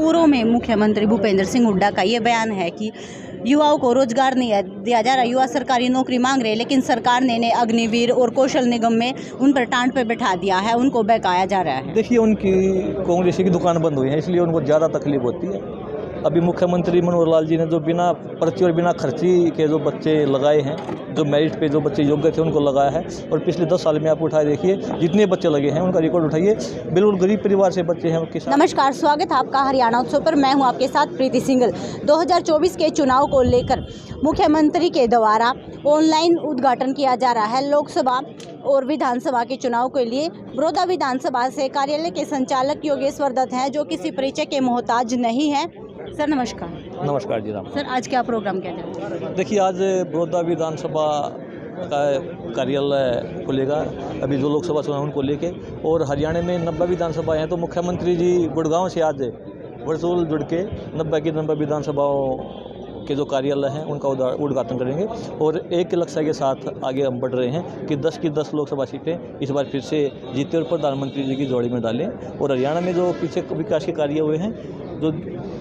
पूर्व में मुख्यमंत्री भूपेंद्र सिंह हुड्डा का ये बयान है कि युवाओं को रोजगार नहीं दिया जा रहा। युवा सरकारी नौकरी मांग रहे, लेकिन सरकार ने इन्हें अग्निवीर और कौशल निगम में उन पर टांड पे बैठा दिया है, उनको बहकाया जा रहा है। देखिए, उनकी कांग्रेस की दुकान बंद हुई है, इसलिए उनको ज़्यादा तकलीफ होती है। अभी मुख्यमंत्री मनोहर लाल जी ने जो बिना पर्ची और बिना खर्ची के जो बच्चे लगाए हैं, जो मेरिट पे जो बच्चे योग्य थे उनको लगाया है। और पिछले 10 साल में आप उठाए देखिए, जितने बच्चे लगे हैं उनका रिकॉर्ड उठाइए। बिल्कुल गरीब परिवार से बच्चे हैं उनके साथ। नमस्कार, स्वागत है आपका हरियाणा उत्सव पर। मैं हूं आपके साथ प्रीति सिंगल। 2024 के चुनाव को लेकर मुख्यमंत्री के द्वारा ऑनलाइन उद्घाटन किया जा रहा है। लोकसभा और विधानसभा के चुनाव के लिए बड़ौदा विधानसभा से कार्यालय के संचालक योगेश्वर दत्त हैं, जो किसी परिचय के मोहताज नहीं है। सर नमस्कार। नमस्कार जी राम। सर, आज क्या प्रोग्राम किया जा रहा है? देखिए, आज बड़ौदा विधानसभा का कार्यालय खुलेगा, अभी जो लोकसभा चुनाव उनको लेके, और हरियाणा में 90 विधानसभा हैं, तो मुख्यमंत्री जी गुड़गांव से आज वर्चुअल जुड़ के 90 की 90 विधानसभाओं के जो कार्यालय हैं उनका उद्घाटन करेंगे। और एक लक्ष्य के साथ आगे हम बढ़ रहे हैं कि 10 की 10 लोकसभा सीटें इस बार फिर से जीते और प्रधानमंत्री जी की जोड़ी में डालें। और हरियाणा में जो पीछे विकास के कार्य हुए हैं, जो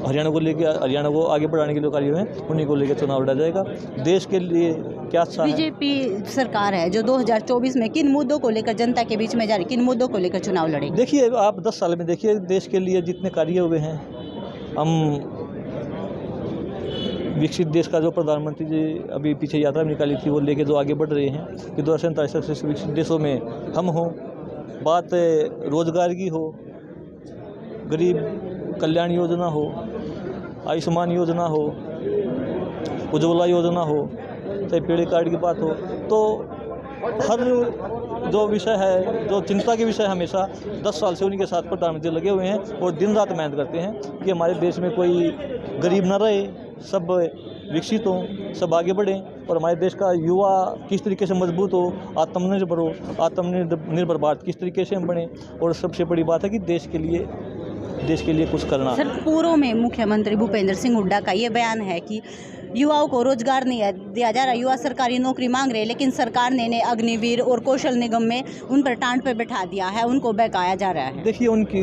हरियाणा को लेकर, हरियाणा को आगे बढ़ाने के लिए कार्य हुए हैं, उन्हीं को लेकर चुनाव लड़ा जाएगा। देश के लिए क्या अच्छा है। बीजेपी सरकार है जो 2024 में किन मुद्दों को लेकर जनता के बीच में जा रही, किन मुद्दों को लेकर चुनाव लड़ेगी? देखिए, आप 10 साल में देखिए, देश के लिए जितने कार्य हुए हैं, हम विकसित देश का जो प्रधानमंत्री जी अभी पीछे यात्रा निकाली थी, वो लेके जो आगे बढ़ रहे हैं कि 2047 तक से विकसित देशों में हम हों। बात रोजगार की हो, गरीब कल्याण योजना हो, आयुष्मान योजना हो, उज्ज्वला योजना हो, चाहे पीड़े कार्ड की बात हो, तो हर जो विषय है, जो चिंता के विषय हमेशा 10 साल से उन्हीं के साथ प्रधानमंत्री लगे हुए हैं और दिन रात मेहनत करते हैं कि हमारे देश में कोई गरीब न रहे, सब विकसित हों, सब आगे बढ़ें, और हमारे देश का युवा किस तरीके से मजबूत हो, आत्मनिर्भर हो, आत्मनिर्भर भारत किस तरीके से हम बने। और सबसे बड़ी बात है कि देश के लिए कुछ करना। सर, पूर्व में मुख्यमंत्री भूपेंद्र सिंह हुड्डा का ये बयान है कि युवाओं को रोजगार नहीं दिया जा रहा। युवा सरकारी नौकरी मांग रहे, लेकिन सरकार ने इन्हें अग्निवीर और कौशल निगम में उन पर टांड पे बैठा दिया है, उनको बहकाया जा रहा है। देखिए, उनकी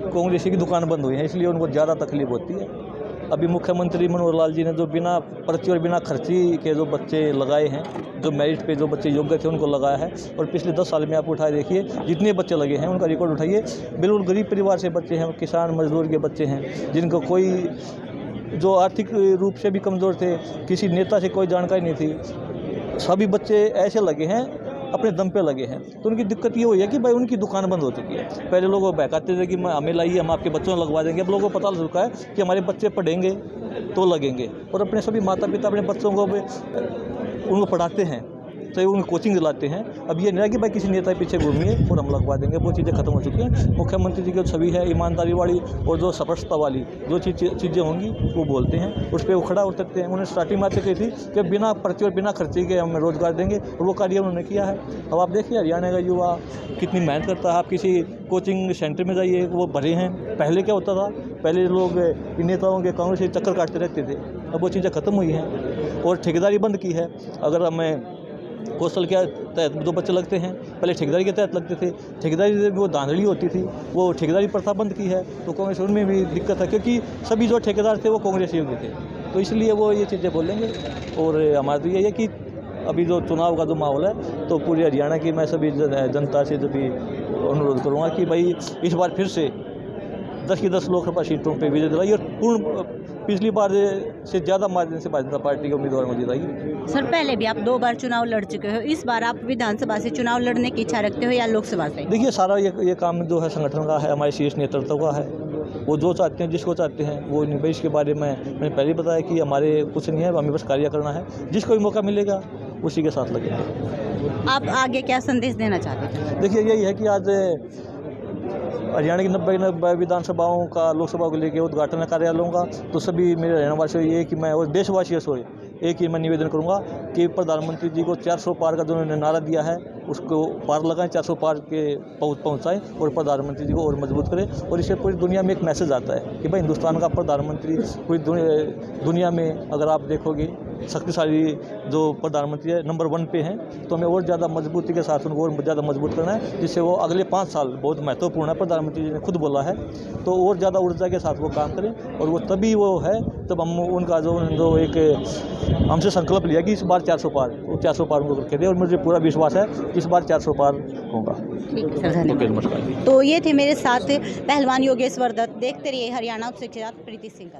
कांग्रेस की दुकान बंद हुई है, इसलिए उनको ज़्यादा तकलीफ होती है। अभी मुख्यमंत्री मनोहर लाल जी ने जो बिना पर्ची और बिना खर्ची के जो बच्चे लगाए हैं, जो मेरिट पे जो बच्चे योग्य थे उनको लगाया है। और पिछले 10 साल में आप उठाए देखिए, जितने बच्चे लगे हैं उनका रिकॉर्ड उठाइए। बिल्कुल गरीब परिवार से बच्चे हैं, किसान मजदूर के बच्चे हैं, जिनको कोई, जो आर्थिक रूप से भी कमज़ोर थे, किसी नेता से कोई जानकारी नहीं थी, सभी बच्चे ऐसे लगे हैं, अपने दम पे लगे हैं। तो उनकी दिक्कत ये हुई है कि भाई उनकी दुकान बंद हो चुकी है। पहले लोग बहकाते थे कि हमें लाइए, हम आपके बच्चों में लगवा देंगे। अब लोगों को पता लग चुका है कि हमारे बच्चे पढ़ेंगे तो लगेंगे, और अपने सभी माता पिता अपने बच्चों को उनको पढ़ाते हैं, तो उनको कोचिंग दिलाते हैं। अब ये नहीं है कि भाई किसी नेता के पीछे घूमिए और हम लगवा देंगे, वो चीज़ें खत्म हो चुकी हैं। मुख्यमंत्री जी की छवि है ईमानदारी वाली, और जो स्पष्टता वाली जो चीज़ें होंगी वो बोलते हैं, उस पर वो खड़ा उतरते हैं। उन्होंने स्टार्टिंग में आते कही थी कि बिना पर्ची और बिना खर्चे के हम रोजगार देंगे, और वो कार्य उन्होंने किया है। अब आप देखिए, हरियाणा का युवा कितनी मेहनत करता है। आप किसी कोचिंग सेंटर में जाइए, वो भरे हैं। पहले क्या होता था, पहले लोग नेताओं के कांग्रेस से चक्कर काटते रहते थे, अब वो चीज़ें खत्म हुई हैं। और ठेकेदारी बंद की है। अगर हमें कौशल के तहत जो बच्चे लगते हैं, पहले ठेकेदारी के तहत लगते थे, ठेकेदारी से वो धांधली होती थी, वो ठेकेदारी प्रथा बंद की है। तो कांग्रेस उनमें भी दिक्कत है, क्योंकि सभी जो ठेकेदार थे वो कांग्रेस योग्य थे, तो इसलिए वो ये चीज़ें बोलेंगे। और हमारा तो यही है कि अभी जो चुनाव का जो माहौल है, तो पूरे हरियाणा की मैं सभी जनता से जो भी अनुरोध करूँगा कि भाई इस बार फिर से 10 की 10 लोकसभा सीटों पे विजय दिलाई, और पूर्ण पिछली बार से ज़्यादा मार्जिन से भारतीय जनता पार्टी के उम्मीदवार को जिताई। सर, पहले भी आप 2 बार चुनाव लड़ चुके हो, इस बार आप विधानसभा से चुनाव लड़ने की इच्छा रखते हो या लोकसभा से? देखिए, सारा ये काम जो है संगठन का है, हमारे शीर्ष नेतृत्व का है। वो जो चाहते हैं, जिसको चाहते हैं वो निवेश के बारे में मैंने पहले बताया कि हमारे कुछ नहीं है, हमें बस कार्य करना है। जिसको भी मौका मिलेगा उसी के साथ लगेंगे। आप आगे क्या संदेश देना चाहते हैं? देखिए, यही है कि आज हरियाणा की 90 विधानसभाओं का लोकसभा को लेकर उद्घाटन कार्यालयों का, तो सभी मेरे हरियाणा वासियों ये कि मैं, और देशवासियों से एक ही मैं निवेदन करूंगा कि प्रधानमंत्री जी को 400 पार का जो उन्होंने नारा दिया है उसको पार लगाएं, 400 पार के पहुंचाएं, और प्रधानमंत्री जी को और मजबूत करें। और इससे पूरी दुनिया में एक मैसेज आता है कि भाई हिंदुस्तान का प्रधानमंत्री, पूरी दुनिया में अगर आप देखोगे शक्तिशाली जो प्रधानमंत्री है नंबर 1 पे हैं, तो हमें और ज़्यादा मजबूती के साथ उनको और ज़्यादा मजबूत करना है, जिससे वो अगले 5 साल बहुत महत्वपूर्ण है। प्रधानमंत्री जी ने खुद बोला है, तो और ज़्यादा ऊर्जा के साथ वो काम करें, और वो तभी वो है तब हम उनका जो एक हमसे संकल्प लिया कि इस बार 400 पार, वो 400 पार उनको करके दे, और मुझे पूरा विश्वास है कि इस बार 400 पार होगा। ठीक है सर, धन्यवाद। ओके, नमस्कार। तो ये थे मेरे साथ पहलवान योगेश्वर दत्त। देखते रहिए हरियाणा उत्सव के साथ प्रीति सिंघल।